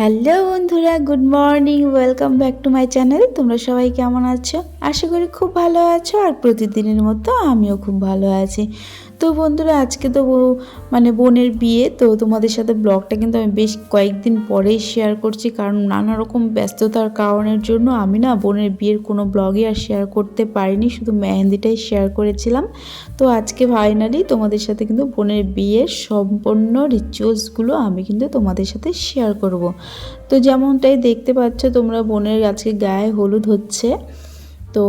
Hello বন্ধুরা, good morning, welcome back to my channel. তোমরা সবাই কেমন আছো? আশা করি খুব ভালো আছো, আর প্রতিদিনের মতো আমিও খুব ভালো আছি। তো বন্ধুরা, আজকে তো বোনের বিয়ে, তো তোমাদের সাথে ব্লগটা কিন্তু আমি বেশ কয়েকদিন পরেই শেয়ার করছি, কারণ নানা রকম ব্যস্ততার কারণের জন্য আমি না বোনের বিয়ের কোনো ব্লগই আর শেয়ার করতে পারিনি, শুধু মেহেন্দিটাই শেয়ার করেছিলাম। তো আজকে ফাইনালি তোমাদের সাথে কিন্তু বোনের বিয়ের সম্পূর্ণ রিচুয়ালসগুলো আমি কিন্তু তোমাদের সাথে শেয়ার করব। তো যেমনটাই দেখতে পাচ্ছ তোমরা, বোনের আজকে গায়ে হলুদ হচ্ছে। তো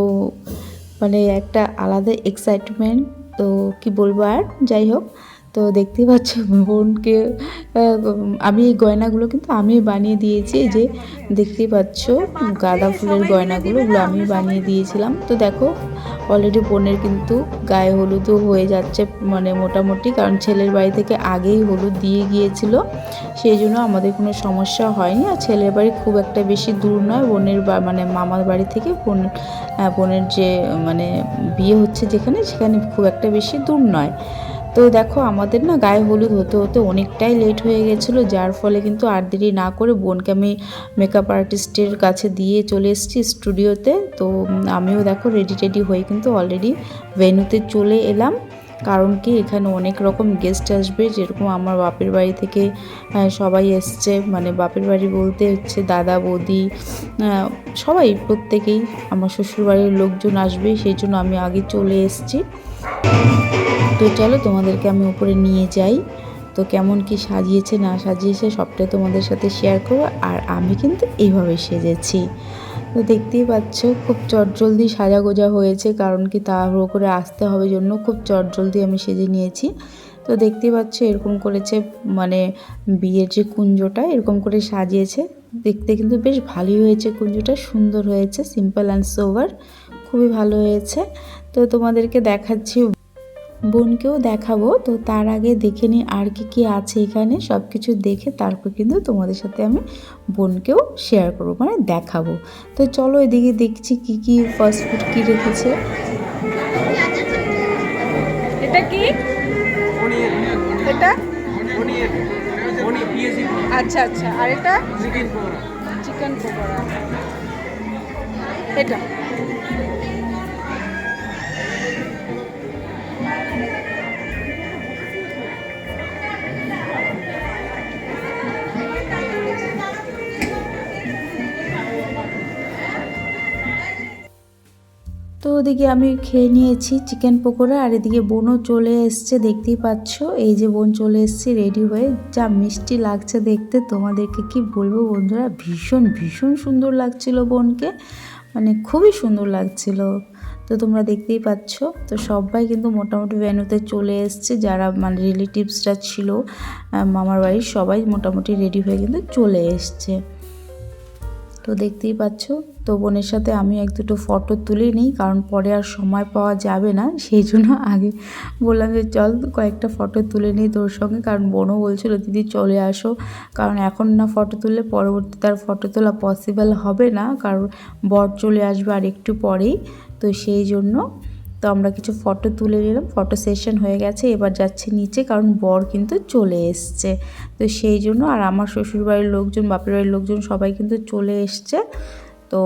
একটা আলাদা এক্সাইটমেন্ট, তো কি বলবো আর, যাই হোক। তো দেখতেই পাচ্ছ বোনকে আমি এই গয়নাগুলো কিন্তু আমি বানিয়ে দিয়েছি। এই যে দেখতেই পাচ্ছ গাঁদা ফুলের গয়নাগুলো, ওগুলো আমি বানিয়ে দিয়েছিলাম। তো দেখো অলরেডি বোনের কিন্তু গায়ে হলুদও হয়ে যাচ্ছে, মোটামুটি, কারণ ছেলের বাড়ি থেকে আগেই হলুদ দিয়ে গিয়েছিল, সেই জন্য আমাদের কোনো সমস্যা হয়নি। আর ছেলের বাড়ি খুব একটা বেশি দূর নয়, বোনের মামার বাড়ি থেকে বোনের যে বিয়ে হচ্ছে সেখানে খুব একটা বেশি দূর নয়। তো দেখো আমাদের না গায়ে হলুদ হতে হতে অনেকটাই লেট হয়ে গেছিলো, যার ফলে কিন্তু আর দেরি না করে বোনকে আমি মেকআপ আর্টিস্টের কাছে দিয়ে চলে এসেছি স্টুডিওতে। তো আমিও দেখো রেডি হয়ে কিন্তু অলরেডি ভেন্যুতে চলে এলাম, কারণ কি এখানে অনেক রকম গেস্ট আসবে। যেরকম আমার বাপের বাড়ি থেকে সবাই এসছে, বাপের বাড়ি বলতে হচ্ছে দাদা বৌদি, সবাই প্রত্যেকেই আমার শ্বশুরবাড়ির লোকজন আসবে, সেই জন্য আমি আগে চলে এসেছি। তো চলো তোমাদেরকে আমি উপরে নিয়ে যাই। তো কেমন কি সাজিয়েছে না সাজিয়েছে সবটাই তোমাদের সাথে শেয়ার করবো। আর আমি কিন্তু এইভাবে সেজেছি, তো দেখতেই পাচ্ছ খুব চটজলদি সাজাগোজা হয়েছে, কারণ কি তাড়াহুড়ো করে আসতে হবে জন্য খুব চটজলদি আমি সেজে নিয়েছি। তো দেখতেই পাচ্ছ এরকম করেছে, বিয়ের যে কুঞ্জটা এরকম করে সাজিয়েছে, দেখতে কিন্তু বেশ ভালোই হয়েছে। কুঞ্জটা সুন্দর হয়েছে, সিম্পল অ্যান্ড সোভার, খুবই ভালো হয়েছে। তো তোমাদেরকে দেখাচ্ছি, বোনকেও দেখাবো। তো তার আগে দেখে নিই আর কি আছে এখানে, সব কিছু দেখে তারপর কিন্তু তোমাদের সাথে আমি বোনকেও শেয়ার করবো, দেখাবো। তো চলো এদিকে দেখছি কি ফাস্ট ফুড কি রেখেছে। এটা কি? এটা আচ্ছা আচ্ছা, আর এটা চিকেন পকোড়া। এটা তো ওদিকে আমি খেয়ে নিয়েছি চিকেন পকোড়া, আর এদিকে বোনও চলে এসছে, দেখতেই পাচ্ছ। এই যে বোন চলে এসছে রেডি হয়ে, যা মিষ্টি লাগছে দেখতে, তোমাদেরকে কি বলবো বন্ধুরা, ভীষণ ভীষণ সুন্দর লাগছিল বোনকে, খুবই সুন্দর লাগছিল। তো তোমরা দেখতেই পাচ্ছ। তো সবাই কিন্তু মোটামুটি ভেন্যুতে চলে এসছে, যারা রিলেটিভসরা ছিল মামার বাড়ির, সবাই মোটামুটি রেডি হয়ে কিন্তু চলে এসছে। তো দেখতেই পাচ্ছ। তো বোনের সাথে আমি এক দুটো ফটো তুলে নিই, কারণ পরে আর সময় পাওয়া যাবে না, সেই জন্য আগে বললাম যে চল কয়েকটা ফটো তুলে নিই তোর সঙ্গে, কারণ বোনও বলছিল দিদি চলে আসো, কারণ এখন না ফটো তুললে পরবর্তীতে আর ফটো তোলা পসিবল হবে না, কারণ বর চলে আসবে আর একটু পরেই। তো সেই জন্য তো আমরা কিছু ফটো তুলে নিলাম, ফটো সেশন হয়ে গেছে, এবার যাচ্ছে নিচে, কারণ বর কিন্তু চলে এসছে। তো সেই জন্য, আর আমার শ্বশুরবাড়ির লোকজন, বাপের বাড়ির লোকজন সবাই কিন্তু চলে এসছে। তো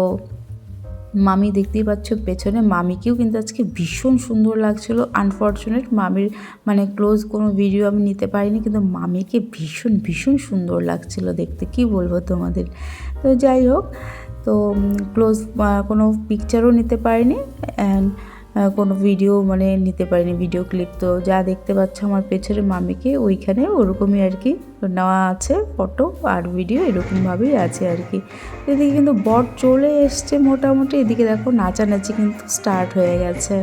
মামি দেখতেই পাচ্ছ পেছনে, মামিকেও কিন্তু আজকে ভীষণ সুন্দর লাগছিল। আনফর্চুনেট মামির ক্লোজ কোনো ভিডিও আমি নিতে পারিনি, কিন্তু মামিকে ভীষণ ভীষণ সুন্দর লাগছিল দেখতে, কি বলবো তোমাদের। তো যাই হোক, তো ক্লোজ কোনো পিকচারও নিতে পারিনি, অ্যান্ড কোনো ভিডিও নিতে পারিনি, ভিডিও ক্লিপ। তো যা দেখতে পাচ্ছ আমার পেছনে মামিকে, ওইখানে ওরকমই আর কি নেওয়া আছে ফটো আর ভিডিও, এরকমভাবেই আছে আর কি। এদিকে কিন্তু বর চলে এসছে মোটামুটি, এদিকে দেখো নাচানাচি কিন্তু স্টার্ট হয়ে গেছে।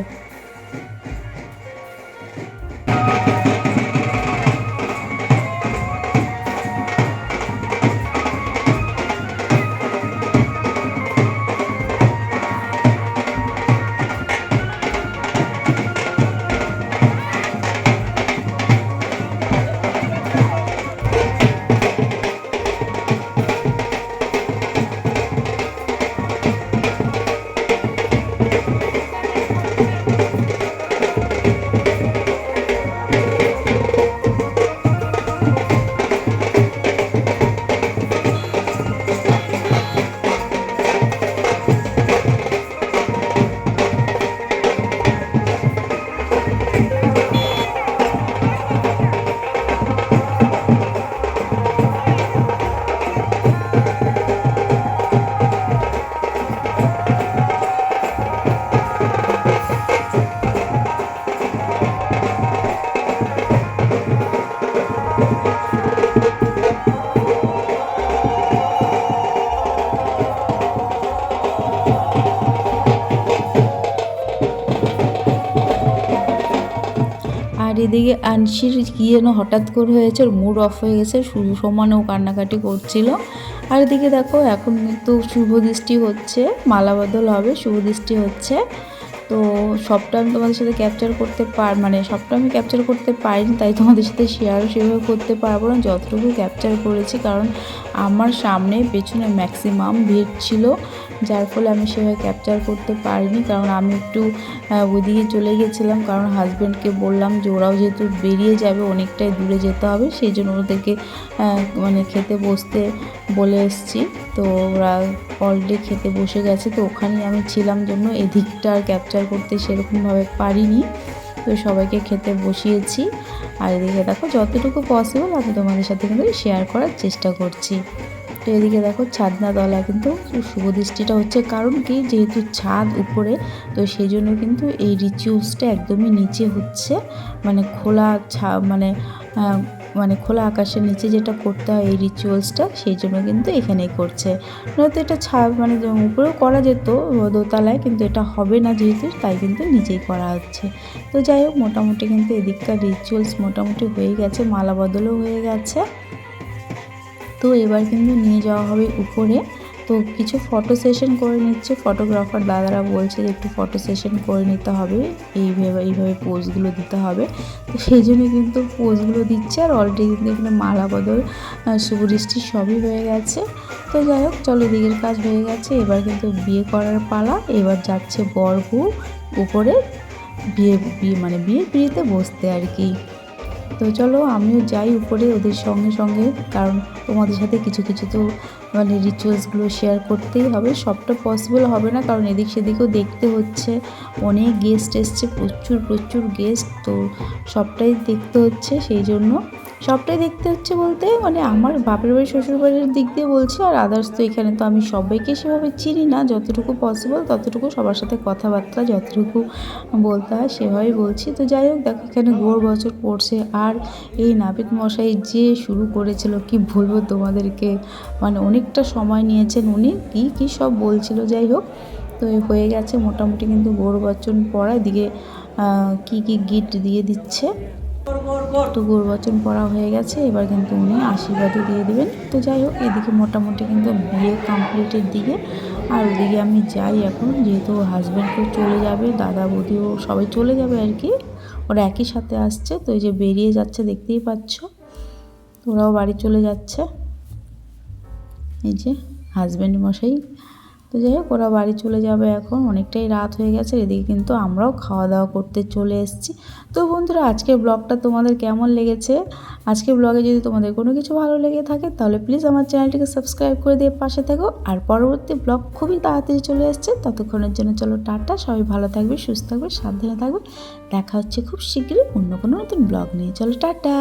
আর এদিকে আনশির কী যেন হঠাৎ করে হয়েছে, ওর মুড অফ হয়ে গেছে, শুধু সমানে ও কান্নাকাটি করছিল। আর এদিকে দেখো এখন কিন্তু শুভ দৃষ্টি হচ্ছে, মালা বদল হবে, শুভ দৃষ্টি হচ্ছে। তো সবটা আমি তোমাদের সাথে ক্যাপচার করতে মানে সবটা আমি ক্যাপচার করতে পারিনি, তাই তোমাদের সাথে শেয়ারও সেভাবে করতে পারবো না। যতটুকু ক্যাপচার করেছি, কারণ আমার সামনে পেছনে ম্যাক্সিমাম ভিড় ছিল, যার ফলে আমি সেভাবে ক্যাপচার করতে পারিনি। কারণ আমি একটু ওইদিকে চলে গেছিলাম, কারণ হাজব্যান্ডকে বললাম যে ওরাও যেহেতু বেরিয়ে যাবে, অনেকটাই দূরে যেতে হবে, সেই জন্য ওদেরকে মানে খেতে বসতে বলে এসেছি। তো ওরা অলরেডি খেতে বসে গেছে, তো ওখানেই আমি ছিলাম জন্য এদিকটা আর ক্যাপচার করতে সেরকমভাবে পারিনি। তো সবাইকে খেতে বসিয়েছি। আর এদিকে দেখো যতটুকু পসিবল আমি তোমাদের সাথে কিন্তু শেয়ার করার চেষ্টা করছি। তো এদিকে দেখো ছাদনাতলা কিন্তু শুভ দৃষ্টিটা হচ্ছে, কারণ কি যেহেতু ছাদ উপরে, তো সেই জন্য কিন্তু এই রিচুয়ালসটা একদমই নিচে হচ্ছে, মানে খোলা মানে খোলা আকাশের নিচে যেটা করতে হয় এই রিচুয়ালসটা, সেই জন্য কিন্তু এখানেই করছে। নয়তো এটা মানে উপরেও করা যেত দোতলায়, কিন্তু এটা হবে না যেহেতু, তাই কিন্তু নিচেই করা হচ্ছে। তো যাই হোক, মোটামুটি কিন্তু এদিককার রিচুয়ালস মোটামুটি হয়ে গেছে, মালা বদলও হয়ে গেছে। তো এবার কিন্তু নিয়ে যাওয়া হবে উপরে। তো কিছু ফটো সেশন করে নিচ্ছে, ফটোগ্রাফার দাদারা বলছে যে একটু ফটো সেশন করে নিতে হবে, এইভাবে পোজগুলো দিতে হবে। তো সেই জন্য কিন্তু পোজগুলো দিচ্ছে। আর অলরেডি কিন্তু এখানে মালা বদল, শুভদৃষ্টি সবই হয়ে গেছে। তো যাই হোক, চলো দিকের কাজ হয়ে গেছে, এবার কিন্তু বিয়ে করার পালা। এবার যাচ্ছে বর বউ উপরে বিয়ের পিঁড়িতে বসতে আর কি। তো চলো আমিও যাই উপরে ওদের সঙ্গে সঙ্গে, কারণ তোমাদের সাথে কিছু কিছু তো মানে রিচুয়ালসগুলো শেয়ার করতেই হবে। সবটা পসিবল হবে না, কারণ এদিক সেদিকেও দেখতে হচ্ছে, অনেক গেস্ট এসছে, প্রচুর গেস্ট, তো সবটাই দেখতে হচ্ছে। সেই জন্য সবটাই দেখতে হচ্ছে বলতে মানে আমার বাপের বাড়ি শ্বশুর বাড়ির দিক দিয়ে বলছি, আর আদার্স তো এখানে তো আমি সবাইকে সেভাবে চিনি না, যতটুকু পসিবল ততটুকু সবার সাথে কথাবার্তা যতটুকু বলতে হয় সেভাবেই বলছি। তো যাই হোক, দেখো এখানে গোড় বছর পড়ছে, আর এই নাপিত মশাই যে শুরু করেছিল কি বলবো তোমাদেরকে, মানে অনেকটা সময় নিয়েছেন উনি, কি সব বলছিল। যাই হোক, তো হয়ে গেছে মোটামুটি কিন্তু গোড় বচন পড়া, এদিকে কি গিফট দিয়ে দিচ্ছে। তো গোড় বচন পড়া হয়ে গেছে, এবার কিন্তু উনি আশীর্বাদও দিয়ে দিবেন। তো যাই হোক, এদিকে মোটামুটি কিন্তু বিয়ে কমপ্লিটের দিকে। আর ওদিকে আমি যাই এখন, যেহেতু হাজব্যান্ডও চলে যাবে, দাদা বৌদিও সবাই চলে যাবে আর কি, ওরা একই সাথে আসছে। তো এই যে বেরিয়ে যাচ্ছে দেখতেই পাচ্ছ, ওরাও বাড়ি চলে যাচ্ছে, এই যে হাজব্যান্ড মশাই। তো যাই হোক, ওরা বাড়ি চলে যাবে এখন, অনেকটাই রাত হয়ে গেছে। এদিকে কিন্তু আমরাও খাওয়া দাওয়া করতে চলে এসেছি। তো বন্ধুরা, আজকের ব্লগটা তোমাদের কেমন লেগেছে? আজকের ব্লগে যদি তোমাদের কোনো কিছু ভালো লেগে থাকে, তাহলে প্লিজ আমার চ্যানেলটিকে সাবস্ক্রাইব করে দিয়ে পাশে থাকো। আর পরবর্তী ব্লগ খুবই তাড়াতাড়ি চলে এসছে, ততক্ষণের জন্য চলো টাটা, সবাই ভালো থাকবে, সুস্থ থাকবে, সাবধানে থাকবে। দেখা হচ্ছে খুব শীঘ্রই অন্য কোনো নতুন ব্লগ নিয়ে। চলো টাটা।